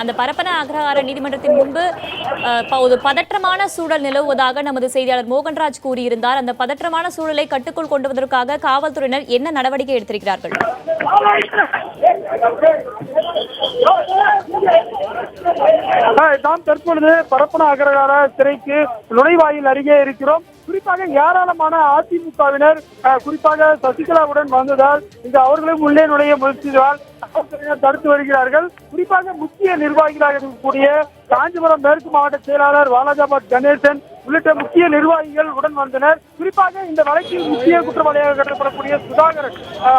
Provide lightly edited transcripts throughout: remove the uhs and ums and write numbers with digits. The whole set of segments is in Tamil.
அந்த பரப்பன அக்ரஹார நீதிமன்றத்தின் முன்பு ஒரு பதற்றமான சூழல் நிலவுவதாக நமது செய்தியாளர் மோகன்ராஜ் கூறியிருந்தார். அந்த பதற்றமான சூழலை கட்டுக்குள் கொண்டு வருவதற்காக காவல்துறையினர் என்ன நடவடிக்கை எடுத்திருக்கிறார்கள்? நாம் தற்பொழுது பரப்பன அக்ரஹார சிறைக்கு நுழைவாயில் அருகே இருக்கிறோம். குறிப்பாக ஏராளமான அதிமுகவினர் குறிப்பாக சசிகலாவுடன் வந்ததால் இங்கு அவர்களும் உள்ளே நுழைய முயற்சித்தால் தடுத்து வருகிறார்கள். குறிப்பாக முக்கிய நிர்வாகிகளாக இருக்கக்கூடிய காஞ்சிபுரம் மேற்கு மாவட்ட செயலாளர் வாலாஜாபாத் கணேசன் உள்ளிட்ட முக்கிய நிர்வாகிகள் உடன் வந்தனர். குறிப்பாக இந்த வழக்கில் முக்கிய குற்றவாளியாக கருதப்படக்கூடிய சுதாகரன்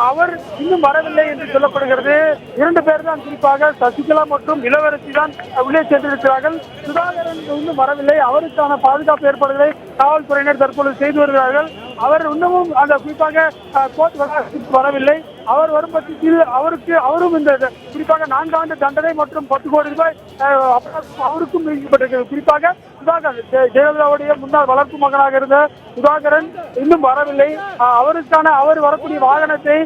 அவர் இன்னும் வரவில்லை என்று சொல்லப்படுகிறது. 2 பேர் தான், குறிப்பாக சசிகலா மற்றும் இளவரசி தான் உள்ளே சென்றிருக்கிறார்கள். சுதாகரன் இன்னும் வரவில்லை. அவருக்கான பாதுகாப்பு ஏற்பாடுகளை காவல்துறையினர் தற்பொழுது செய்து வருகிறார்கள். அவர் இன்னமும் அந்த குறிப்பாக கோர்ட் வரவில்லை. அவர் வரும் பட்சத்தில் அவரும் இந்த குறிப்பாக 4 ஆண்டு தண்டனை மற்றும் 10 கோடி ரூபாய் அவருக்கும் விதிக்கப்பட்டிருக்கிறது. குறிப்பாக சுதாகரன் ஜெயலலிதாவுடைய முன்னாள் வளர்ப்பு மகனாக இருந்த சுதாகரன் இன்னும் வரவில்லை. அவர் வரக்கூடிய வாகனத்தை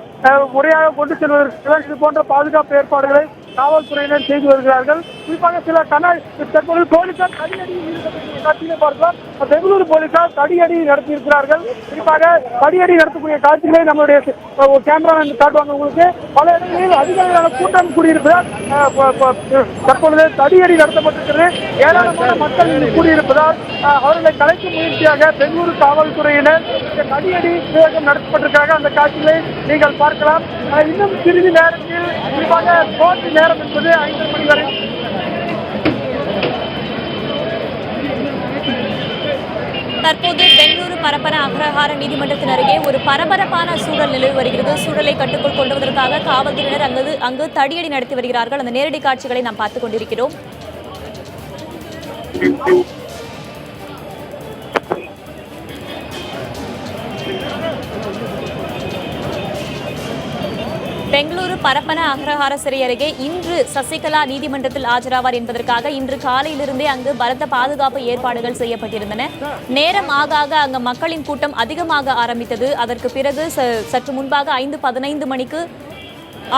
முறையாக கொண்டு செல்வதற்கு இது போன்ற பாதுகாப்பு ஏற்பாடுகளை காவல்துறையினர் செய்து வருகிறார்கள். குறிப்பாக சில தற்போது போலீசார் காட்சியை பார்க்கலாம். பெங்களூரு போலீசார் தடியடி நடத்தியிருக்கிறார்கள். குறிப்பாக தடியடி நடத்தக்கூடிய காட்சிகளை நம்மளுடைய கேமரா காட்டுவாங்க. உங்களுக்கு பல இடங்களில் அதிகாரிகளான கூட்டம் கூடியிருப்பதால் தற்பொழுது தடியடி நடத்தப்பட்டிருக்கிறது. ஏராளமான மக்கள் கூடியிருப்பதால் அவர்களை கலைக்கும் முயற்சியாக பெங்களூரு காவல்துறையினர் தடியடி பிரயோகம் நடத்தப்பட்டிருக்கிறார்கள். அந்த காட்சிகளை நீங்கள் பார்க்கலாம். இன்னும் சிறிது நேரத்தில் குறிப்பாக கோர்ட் நேரம் என்பது 5 மணி வரை. தற்போது பெங்களூரு பரப்பன அக்ரஹார நீதிமன்றத்தின் அருகே ஒரு பரபரப்பான சூழல் நிலவி வருகிறது. சூழலை கட்டுக்குள் கொண்டு வருவதற்காக காவல்துறையினர் அங்கு தடியடி நடத்தி வருகிறார்கள். அந்த நேரடி காட்சிகளை நாம் பார்த்துக் கொண்டிருக்கிறோம். பெங்களூரு பரப்பன அக்ரஹார சிறை அருகே இன்று சசிகலா நீதிமன்றத்தில் ஆஜராவார் என்பதற்காக இன்று காலையிலிருந்தே அங்கு பலத்த பாதுகாப்பு ஏற்பாடுகள் செய்யப்பட்டிருந்தன. நேரம் ஆக அங்கு மக்களின் கூட்டம் அதிகமாக ஆரம்பித்தது. அதற்கு பிறகு சற்று முன்பாக 5:15 மணிக்கு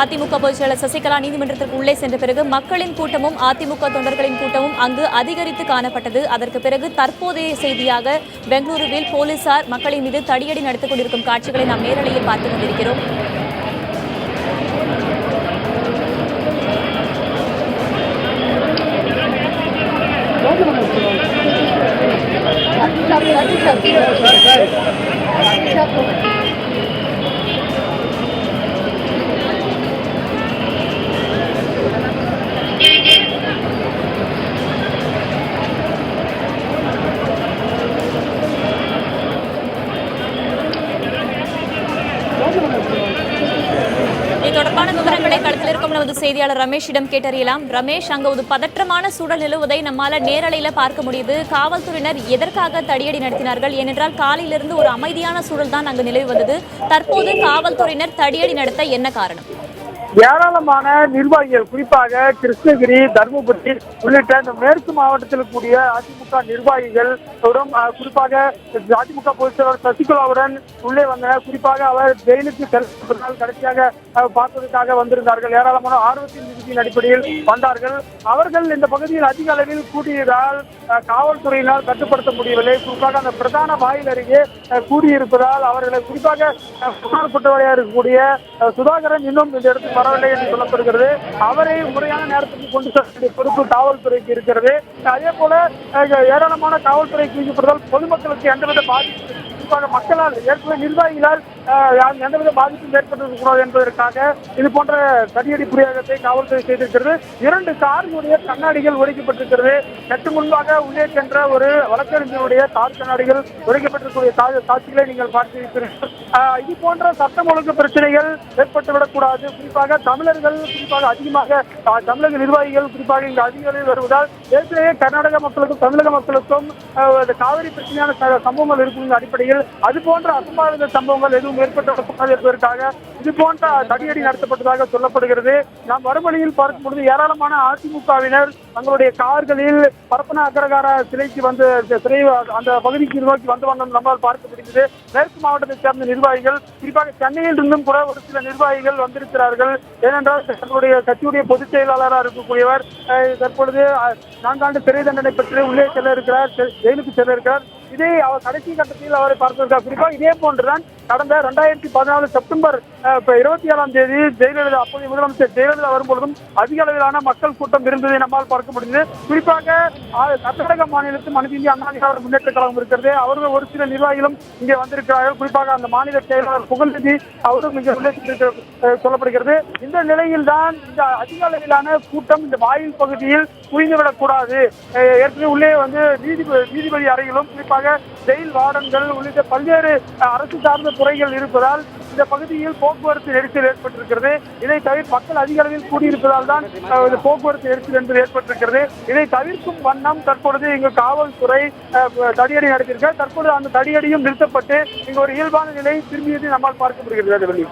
அதிமுக பொதுச் செயலர் சசிகலா நீதிமன்றத்திற்கு உள்ளே சென்ற பிறகு மக்களின் கூட்டமும் அதிமுக தொண்டர்களின் கூட்டமும் அங்கு அதிகரித்து காணப்பட்டது. அதற்கு பிறகு தற்போதைய செய்தியாக பெங்களூருவில் போலீசார் மக்களின் மீது தடியடி நடத்திக் கொண்டிருக்கும் காட்சிகளை நாம் நேரலையில் பார்த்துக் கொண்டிருக்கிறோம். இது தொடர்பான விவரங்களை களத்தில் இருக்கும் நமது செய்தியாளர் ரமேஷிடம் கேட்டறியலாம். ரமேஷ், அங்கு ஒரு பதற்றமான சூழல் நிலவுவதை நம்மால நேரலையில பார்க்க முடியுது. காவல்துறையினர் எதற்காக தடியடி நடத்தினார்கள்? ஏனென்றால் காலையிலிருந்து ஒரு அமைதியான சூழல் தான் அங்கு நிலவி வந்தது. தற்போது காவல்துறையினர் தடியடி நடத்த என்ன காரணம்? ஏராளமான நிர்வாகிகள், குறிப்பாக கிருஷ்ணகிரி, தர்மபுரி உள்ளிட்ட இந்த மேற்கு மாவட்டத்தில் கூடிய அதிமுக நிர்வாகிகள் குறிப்பாக அதிமுக பொதுச் செயலாளர் சசிகலாவுடன் உள்ளே வந்தனர். குறிப்பாக அவர் ஜெயிலுக்கு செல்வதால் கடைசியாக பார்ப்பதற்காக வந்திருந்தார்கள். ஏராளமான ஆர்வத்தின் நிதியின் அடிப்படையில் வந்தார்கள். அவர்கள் இந்த பகுதியில் அதிக அளவில் கூடியதால் காவல்துறையினால் கட்டுப்படுத்த முடியவில்லை. குறிப்பாக அந்த பிரதான வாயில் அருகே கூடியிருப்பதால் அவர்களை குறிப்பாக குற்றவாளியாக இருக்கக்கூடிய சுதாகரன் இன்னும் இந்த இடத்துக்கு வரவில்லை என்று சொல்லப்படுகிறது. அவரை முறையான நேரத்துக்கு கொண்டு செல்ல வேண்டிய பொறுப்பு காவல்துறைக்கு இருக்கிறது. அதே போல ஏராளமான காவல்துறை குவிக்கப்படுவதால் பொதுமக்களுக்கு எந்தவித பாதிப்பு, குறிப்பாக மக்களால் ஏற்கனவே நிர்வாகிகளால் எந்தவித பாதிப்பும் ஏற்பட்டிருக்கக்கூடாது என்பதற்காக இது போன்ற தடியடி பிரயோகத்தை காவல்துறை செய்திருக்கிறது. 2 கார்களுடைய கண்ணாடிகள் உடைக்கப்பட்டிருக்கிறது. சற்று முன்பாக உள்ளே சென்ற ஒரு வழக்கறிஞருடைய கார் கண்ணாடிகள் உடைக்கப்பட்டிருக்கக்கூடிய காட்சிகளை நீங்கள் பார்த்திருக்கிறீர்கள். இது போன்ற சட்டம் ஒழுங்கு பிரச்சனைகள் ஏற்பட்டுவிடக்கூடாது. குறிப்பாக தமிழர்கள், குறிப்பாக அதிகமாக தமிழக நிர்வாகிகள் குறிப்பாக இங்கு அதிகாரிகள் வருவதால் ஏற்கனவே கர்நாடக மக்களுக்கும் தமிழக மக்களுக்கும் காவிரி பிரச்சனையான சம்பவங்கள் இருக்கும் அடிப்படையில் நிலையில் அது போன்ற அசம்பாவித சம்பவங்கள் எதுவும் ஏற்பட்டுள்ளது என்பதற்காக இது போன்ற தடியடி நடத்தப்பட்டதாக சொல்லப்படுகிறது. நாம் வறுவழியில் பார்க்கும் பொழுது ஏராளமான அதிமுகவினர் தங்களுடைய கார்களில் பரப்பன அக்ரஹார சிலைக்கு வந்து சிலை அந்த பகுதிக்கு நோக்கி வந்து வந்தோம் நம்மால் பார்க்க முடிந்தது. மேற்கு மாவட்டத்தைச் சேர்ந்த நிர்வாகிகள் குறிப்பாக சென்னையில் இருந்தும் கூட ஒரு சில நிர்வாகிகள் வந்திருக்கிறார்கள். ஏனென்றால் தங்களுடைய கட்சியுடைய பொதுச் செயலாளராக இருக்கக்கூடியவர் தற்பொழுது 4 ஆண்டு சிறை தண்டனை பெற்று உள்ளே செல்ல இருக்கிறார், ஜெயிலுக்கு செல்ல இருக்கிறார். இதே அவர் கடைசி கட்டத்தில் அவரை பார்த்திருக்கார். குறிப்பாக இதே போன்றுதான் கடந்த 2014 செப்டம்பர் 27ஆம் தேதி ஜெயலலிதா அப்போதைய முதலமைச்சர் ஜெயலலிதா வரும்பொழுதும் அதிக அளவிலான மக்கள் கூட்டம் இருந்ததை நம்மால் பார்க்க முடிந்தது. குறிப்பாக கர்நாடக மாநிலத்தில் அனைத்து இந்திய அண்ணா திராவிட முன்னேற்ற கழகம் இருக்கிறது. அவர்கள் ஒரு சில நிர்வாகிகளும் இங்கே வந்திருக்கிறார்கள். குறிப்பாக அந்த மாநில செயலாளர் புகழ்நிதி அவரும் இங்கே உள்ளே சொல்லப்படுகிறது. இந்த நிலையில் தான் இந்த அதிக அளவிலான கூட்டம் இந்த வாயில் பகுதியில் குவிந்துவிடக் கூடாது. ஏற்கனவே உள்ளே வந்து நீதிபதி அறையிலும் குறிப்பாக ஜெயில் வார்டன்கள் உள்ளிட்ட பல்வேறு அரசு சார்ந்த துறைகள் இருப்பதால் இந்த பகுதியில் போக்குவரத்து நெரிசல் ஏற்பட்டிருக்கிறது. இதை தவிர மக்கள் அதிக அளவில் கூடியிருப்பதால் தான் போக்குவரத்து நெரிசல் என்பது ஏற்பட்டிருக்கிறது. இதை தவிர்க்கும் வண்ணம் தற்பொழுது இங்கு காவல்துறை தடியடி நடத்தியிருக்க. தற்பொழுது அந்த தடியடியும் நிறுத்தப்பட்டு இங்கு ஒரு இயல்பான நிலை திரும்பியது நம்மால் பார்க்க முடிகிறது.